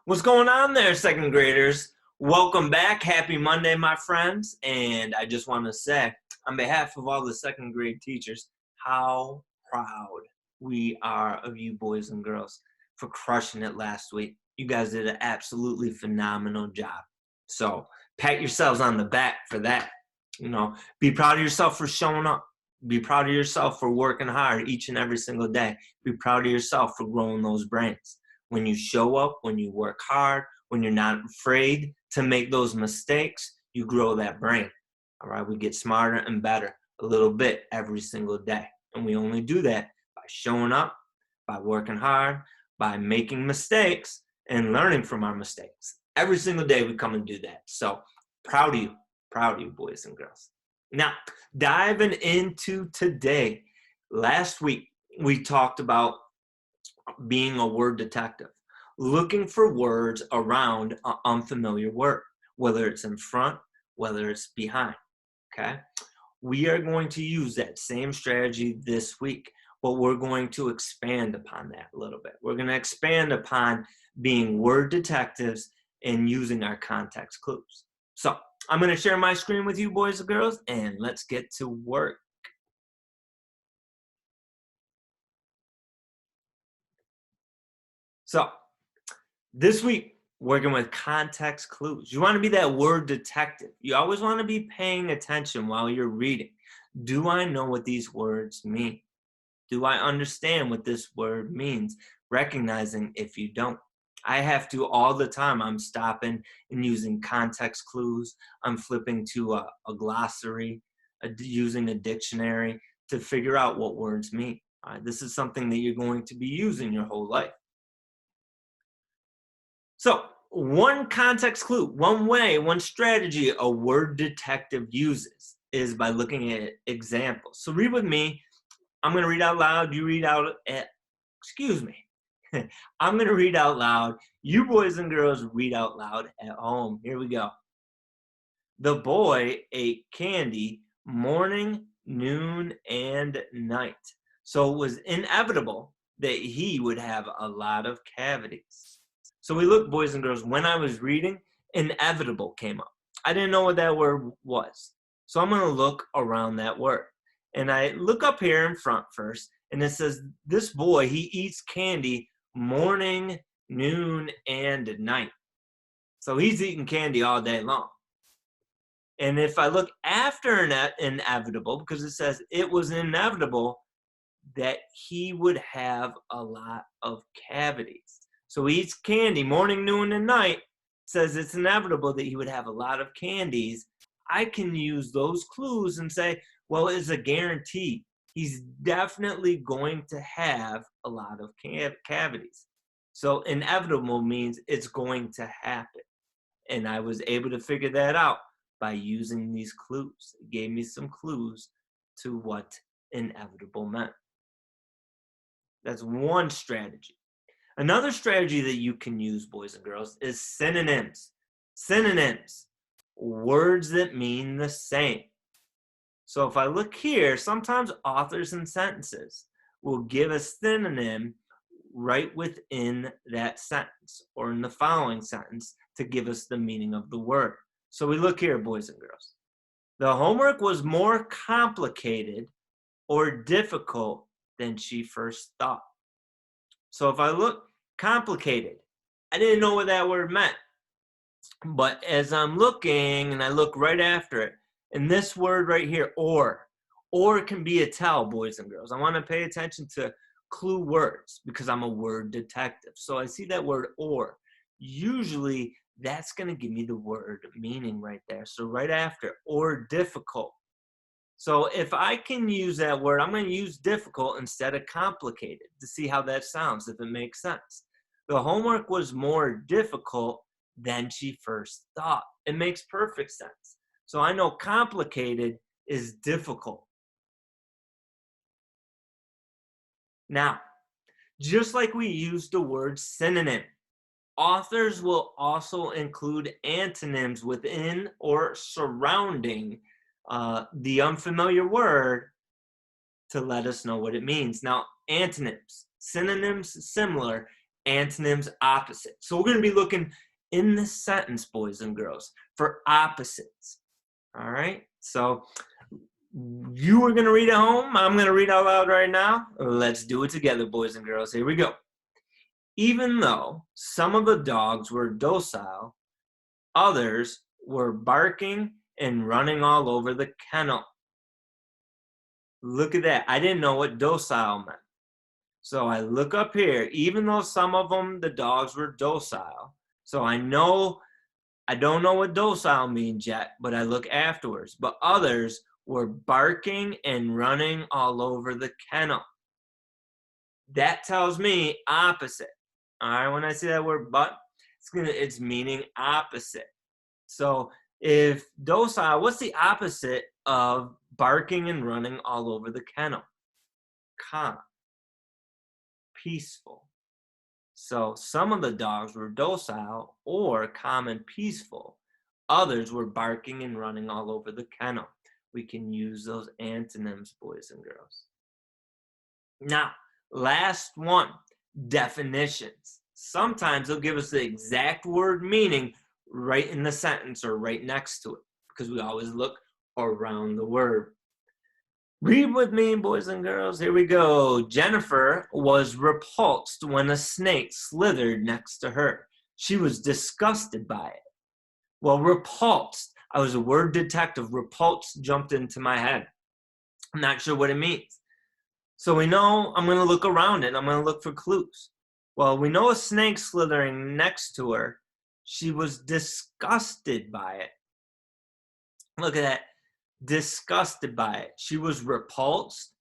What's going on there, second graders? Welcome back. Happy Monday, my friends. And I just want to say, on behalf of all the second grade teachers, how proud we are of you boys and girls for crushing it last week. You guys did an absolutely phenomenal job. So pat yourselves on the back for that. Be proud of yourself for showing up. Be proud of yourself for working hard each and every single day. Be proud of yourself for growing those brains. When you show up, when you work hard, when you're not afraid to make those mistakes, you grow that brain. All right, we get smarter and better a little bit every single day. And we only do that by showing up, by working hard, by making mistakes and learning from our mistakes. Every single day we come and do that. So proud of you, boys and girls. Now, diving into today, last week we talked about being a word detective, looking for words around an unfamiliar word, whether it's in front, whether it's behind, okay? We are going to use that same strategy this week, but we're going to expand upon that a little bit. We're going to expand upon being word detectives and using our context clues. So I'm going to share my screen with you, boys and girls, and let's get to work. So this week, working with context clues. You want to be that word detective. You always want to be paying attention while you're reading. Do I know what these words mean? Do I understand what this word means? Recognizing if you don't. I have to all the time. I'm stopping and using context clues. I'm flipping to a glossary, using a dictionary to figure out what words mean. All right, this is something that you're going to be using your whole life. So one context clue, one way, one strategy a word detective uses is by looking at examples. So read with me. I'm going to read out loud. You read out excuse me. I'm going to read out loud. You boys and girls read out loud at home. Here we go. The boy ate candy morning, noon, and night. So it was inevitable that he would have a lot of cavities. So we look, boys and girls, when I was reading, inevitable came up. I didn't know what that word was. So I'm going to look around that word. And I look up here in front first, and it says, this boy, he eats candy morning, noon, and night. So he's eating candy all day long. And if I look after inevitable, because it says it was inevitable that he would have a lot of cavities. So he eats candy morning, noon, and night. Says it's inevitable that he would have a lot of candies. I can use those clues and say, well, it's a guarantee. He's definitely going to have a lot of cavities. So inevitable means it's going to happen. And I was able to figure that out by using these clues. It gave me some clues to what inevitable meant. That's one strategy. Another strategy that you can use, boys and girls, is synonyms. Synonyms, words that mean the same. So if I look here, sometimes authors and sentences will give a synonym right within that sentence or in the following sentence to give us the meaning of the word. So we look here, boys and girls. The homework was more complicated or difficult than she first thought. So if I look, complicated, I didn't know what that word meant. But as I'm looking, and I look right after it, and this word right here, or can be a tell, boys and girls. I want to pay attention to clue words because I'm a word detective. So I see that word or. Usually that's going to give me the word meaning right there. So right after, or difficult. So if I can use that word, I'm going to use difficult instead of complicated to see how that sounds, if it makes sense. The homework was more difficult than she first thought. It makes perfect sense. So I know complicated is difficult. Now, just like we used the word synonym, authors will also include antonyms within or surrounding the unfamiliar word to let us know what it means. Now, antonyms, synonyms, similar. antonyms, opposite. So we're going to be looking in this sentence, boys and girls, for opposites. All right? So you are going to read at home. I'm going to read out loud right now. Let's do it together, boys and girls. Here we go. Even though some of the dogs were docile, others were barking and running all over the kennel. Look at that. I didn't know what docile meant. So I look up here, even though some of them, the dogs were docile. So I don't know what docile means yet, but I look afterwards. But others were barking and running all over the kennel. That tells me opposite. All right, when I say that word but, it's meaning opposite. So if docile, what's the opposite of barking and running all over the kennel? Calm, peaceful. So some of the dogs were docile or calm and peaceful. Others were barking and running all over the kennel. We can use those antonyms, boys and girls. Now, last one, definitions. Sometimes they'll give us the exact word meaning right in the sentence or right next to it, because we always look around the word. Read with me, boys and girls. Here we go. Jennifer was repulsed when a snake slithered next to her. She was disgusted by it. Well, repulsed. I was a word detective. Repulsed jumped into my head. I'm not sure what it means. So we know I'm going to look around it. I'm going to look for clues. Well, we know a snake slithering next to her. She was disgusted by it. Look at that. Disgusted by it. She was repulsed,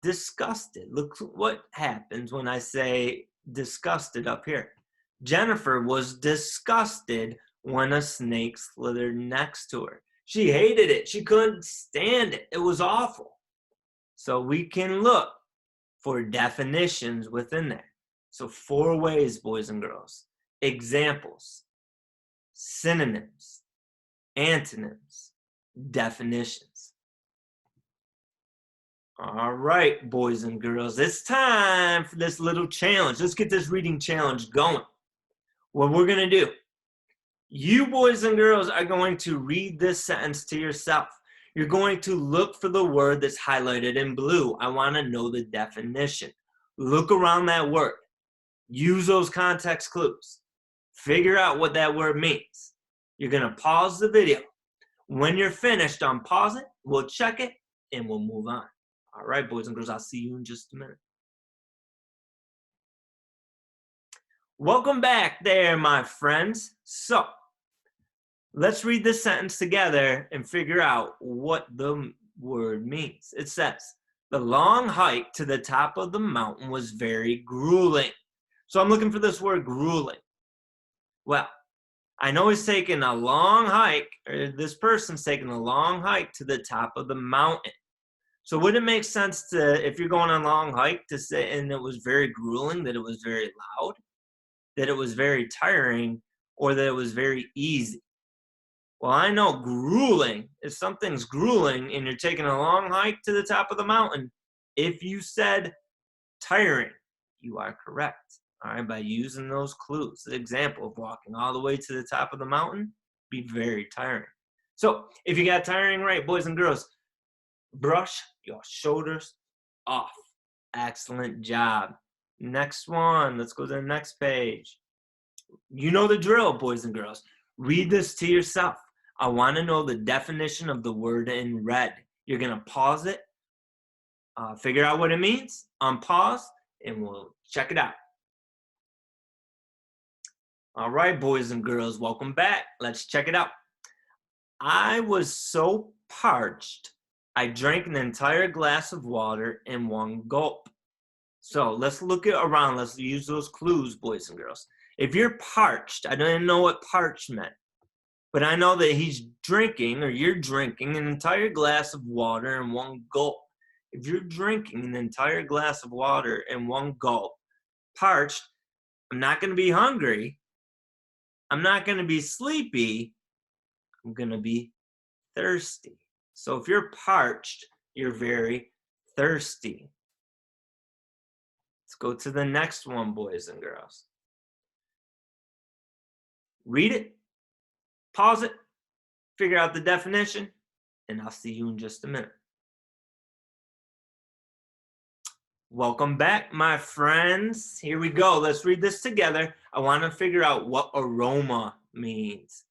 disgusted. Look what happens when I say disgusted up here. Jennifer was disgusted when a snake slithered next to her. She hated it. She couldn't stand it. It was awful. So we can look for definitions within there. So 4 ways, boys and girls. Examples, synonyms, antonyms, definitions. All right, boys and girls, it's time for this little challenge. Let's get this reading challenge going. What we're going to do, you boys and girls are going to read this sentence to yourself. You're going to look for the word that's highlighted in blue. I want to know the definition. Look around that word. Use those context clues. Figure out what that word means. You're going to pause the video. When you're finished, unpause it, we'll check it, and we'll move on. All right, boys and girls, I'll see you in just a minute. Welcome back there, my friends. So, let's read this sentence together and figure out what the word means. It says, the long hike to the top of the mountain was very grueling. So I'm looking for this word grueling. Well, I know he's taking a long hike, or this person's taking a long hike to the top of the mountain. So would it make sense to, if you're going on a long hike, to say, and it was very grueling, that it was very loud, that it was very tiring, or that it was very easy? Well, I know grueling, if something's grueling and you're taking a long hike to the top of the mountain, if you said tiring, you are correct. All right, by using those clues. The example of walking all the way to the top of the mountain, be very tiring. So if you got tiring right, boys and girls, brush your shoulders off. Excellent job. Next one, let's go to the next page. You know the drill, boys and girls. Read this to yourself. I want to know the definition of the word in red. You're going to pause it, figure out what it means, unpause, and we'll check it out. All right, boys and girls, welcome back. Let's check it out. I was so parched, I drank an entire glass of water in one gulp. So let's look around. Let's use those clues, boys and girls. If you're parched, I don't know what parched meant, but I know that he's drinking, or you're drinking, an entire glass of water in one gulp. If you're drinking an entire glass of water in one gulp, parched, I'm not going to be hungry. I'm not going to be sleepy. I'm going to be thirsty. So if you're parched, you're very thirsty. Let's go to the next one, boys and girls. Read it, pause it, figure out the definition, and I'll see you in just a minute. Welcome back, my friends. Here we go. Let's read this together. I want to figure out what aroma means.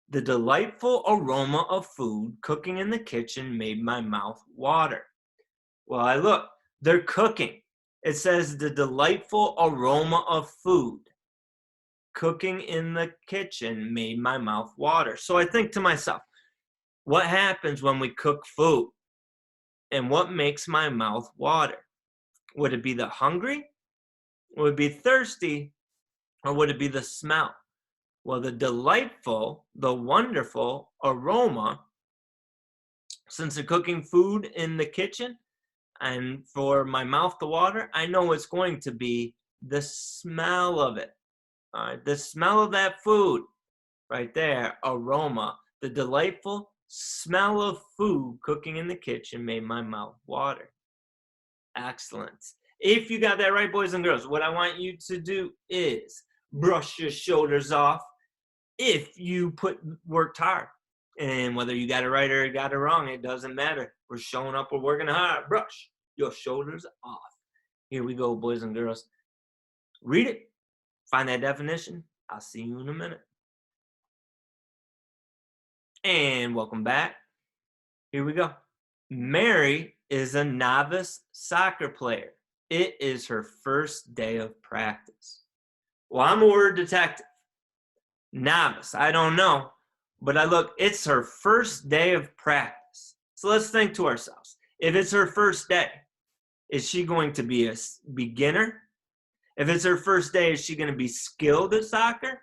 The delightful aroma of food cooking in the kitchen made my mouth water. Well, I look, they're cooking. It says the delightful aroma of food cooking in the kitchen made my mouth water. So I think to myself, what happens when we cook food? And what makes my mouth water? Would it be the hungry? Would it be thirsty? Or would it be the smell? Well, the delightful, the wonderful aroma, since they're cooking food in the kitchen, and for my mouth to water, I know it's going to be the smell of it. All right, the smell of that food right there, aroma, the delightful smell of food cooking in the kitchen made my mouth water. Excellent. If you got that right, boys and girls, what I want you to do is brush your shoulders off if you worked hard. And whether you got it right or you got it wrong, it doesn't matter. We're showing up, we're working hard. Brush your shoulders off. Here we go, boys and girls. Read it. Find that definition. I'll see you in a minute. And welcome back. Here we go. Mary is a novice soccer player. It is her first day of practice. Well, I'm a word detective. Novice, I don't know. But I look, it's her first day of practice. So let's think to ourselves. If it's her first day, is she going to be a beginner? If it's her first day, is she going to be skilled at soccer?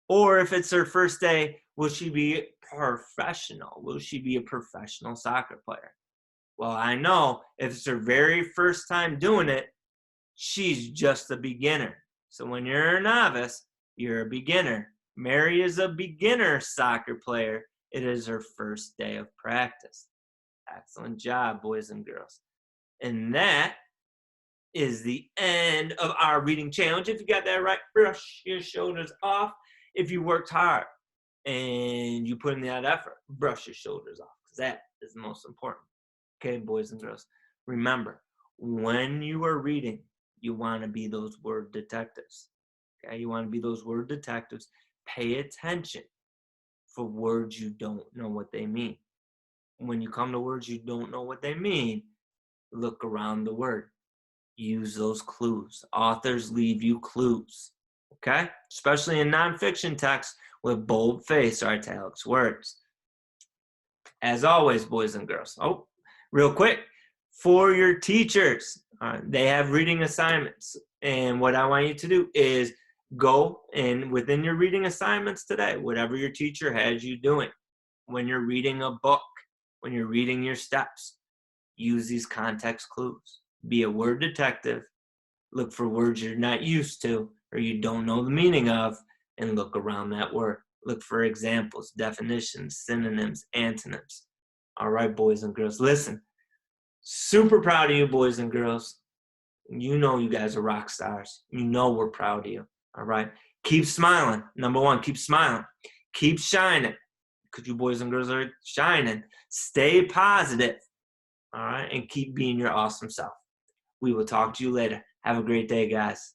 Or if it's her first day, will she be professional? Will she be a professional soccer player? Well, I know if it's her very first time doing it, she's just a beginner. So when you're a novice, you're a beginner. Mary is a beginner soccer player. It is her first day of practice. Excellent job, boys and girls. And that is the end of our reading challenge. If you got that right, brush your shoulders off. If you worked hard and you put in that effort, brush your shoulders off, because that is the most important. Okay, boys and girls, remember, when you are reading, you want to be those word detectives. Okay, you want to be those word detectives. Pay attention for words you don't know what they mean. When you come to words you don't know what they mean, look around the word. Use those clues. Authors leave you clues, okay? Especially in nonfiction text with boldface or italics words. As always, boys and girls. Oh, real quick, for your teachers, they have reading assignments. And what I want you to do is go and within your reading assignments today, whatever your teacher has you doing, when you're reading a book, when you're reading your steps, use these context clues. Be a word detective. Look for words you're not used to or you don't know the meaning of, and look around that word. Look for examples, definitions, synonyms, antonyms. All right, boys and girls, listen. Super proud of you, boys and girls. You know you guys are rock stars. You know we're proud of you. All right? Keep smiling. Number one, keep smiling. Keep shining, because you boys and girls are shining. Stay positive. All right? And keep being your awesome self. We will talk to you later. Have a great day, guys.